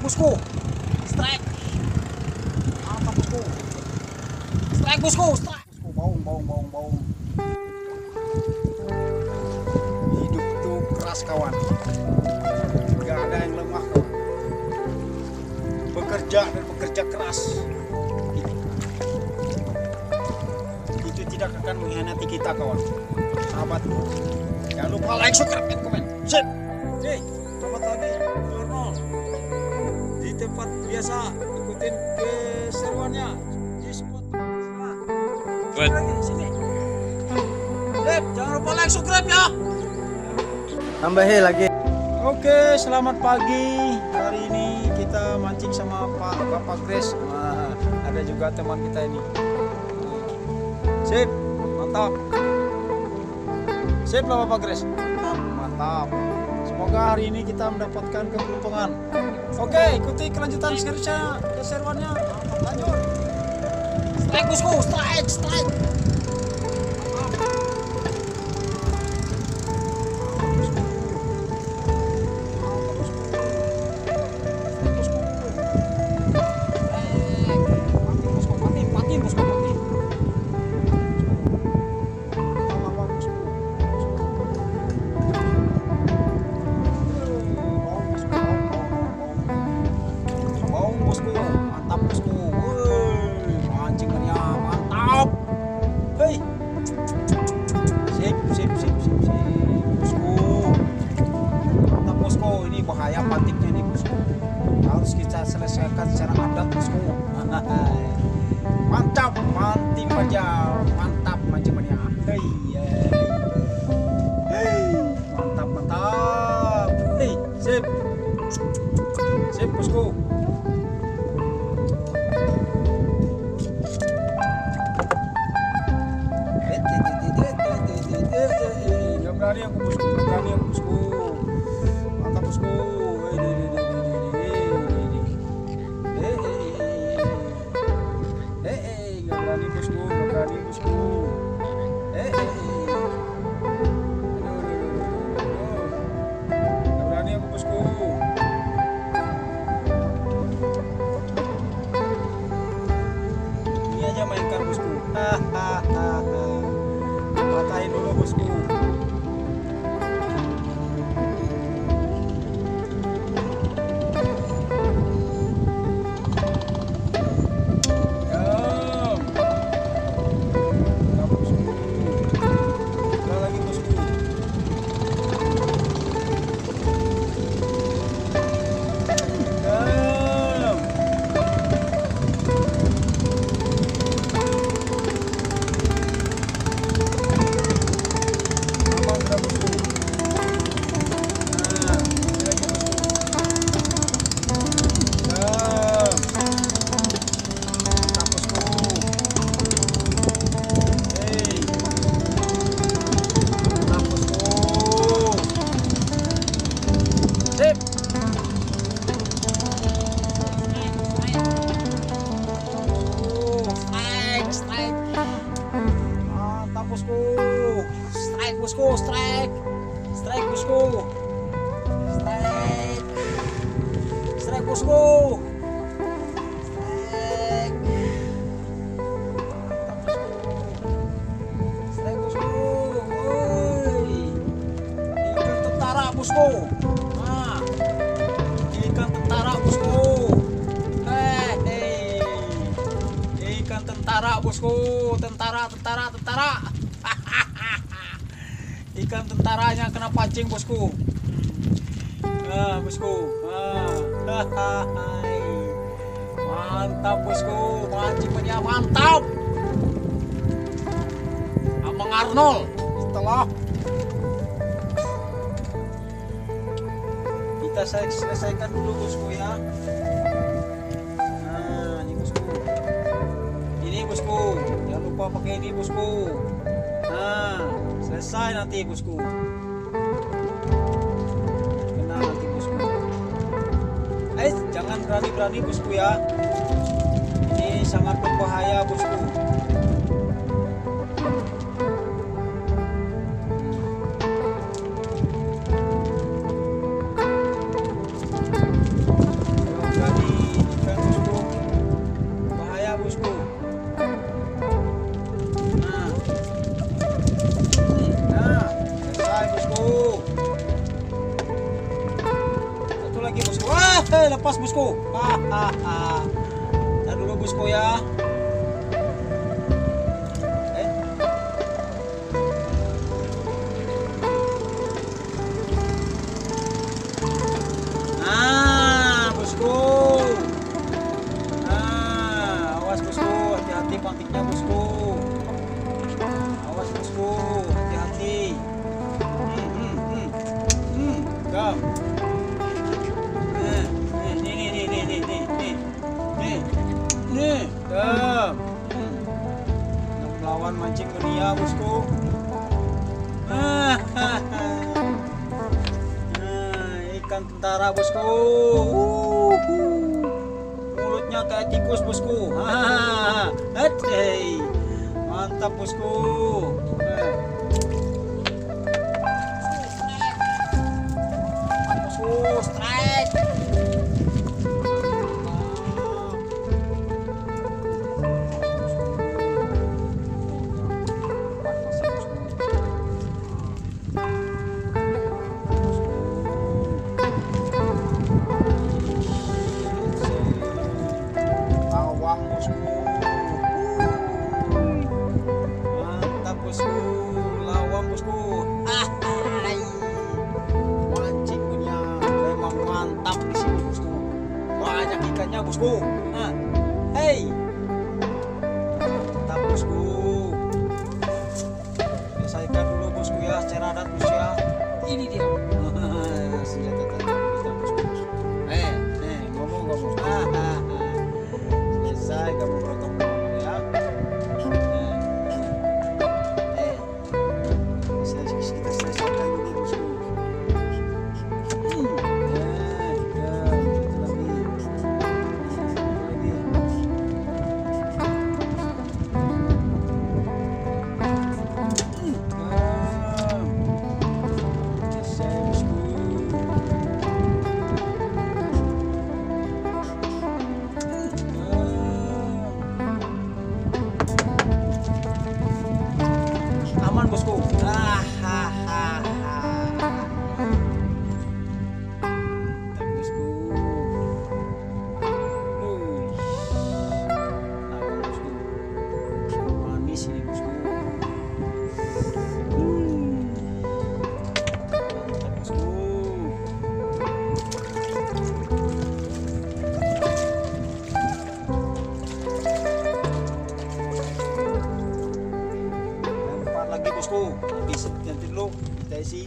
bosku. Strike. Mantap bosku. Strike bosku, strike. Bosku, baung. Hidup tuh keras kawan. Gak ada yang lemah kawan. Bekerja dan bekerja keras. Itu tidak akan mengkhianati kita kawan. Sahabat. Jangan lupa like, subscribe, dan komen. Sip. Oke, selamat pagi. Normal. Di tempat biasa, ikutin keseruannya di spot. Lagi sini. Sip, jangan lupa like, subscribe ya. Tambahin lagi. Oke, selamat pagi. Hari ini kita mancing sama Bapak Grace. Nah, ada juga teman kita ini. Sip, mantap. Sip lah Bapak Grace. Mantap. Semoga hari ini kita mendapatkan keberuntungan. Oke, ikuti kelanjutan keseruannya. Lanjut. Strike bosku, strike. Bahaya patiknya nih bosku, harus kita selesaikan secara adat bosku. Mantap, manting aja, mantap mancingnya. Mantap. Sip bosku. Gak berani aku bosku. Mantap bosku. Gak berani bosku. Gak berani aku bosku. Ini aja mainkan bosku. Patahin dulu bosku. Strike bosku. Strike bosku. Strike bosku. Ikan tentara bosku. Nah, ikan tentara bosku. Ikan tentara bosku. Tentara. Ikan tentaranya kena pancing bosku. Nah bosku. Mantap bosku, mancingnya mantap. Abang Arnold setelah kita selesaikan dulu bosku ya. Nah ini bosku, jangan lupa pakai ini bosku. Nah selesai nanti bosku. Kena nanti bosku. Jangan berani-berani bosku ya. Ini sangat berbahaya bosku. Wah, lepas bosku. Tar dulu bosku ya. Nah, bosku. Nah, awas bosku, hati-hati pantiknya bosku. Awas bosku, hati-hati. Gam. Nih, gam. Melawan mancing dunia bosku. Ikan tentara bosku. Mulutnya kayak tikus bosku. Hei, mantap bosku. Strike. Lawang bosku. Mantap bosku. Lawang bosku. Mancingnya memang mantap di sini bosku. Banyak ikannya bosku. Hei, mantap bosku. Selesaikan dulu bosku ya secara adat bosku ya. Ini dia. Senjata tajam kita bosku. Ngomong. Selesai kamu berotong ya. Kita selesaikan dulu bosku. Aman bosku. Mantap bosku. Lawang bosku. Manis ini bosku. Mantap bosku. Lagi bosku, habis nanti dulu kita isi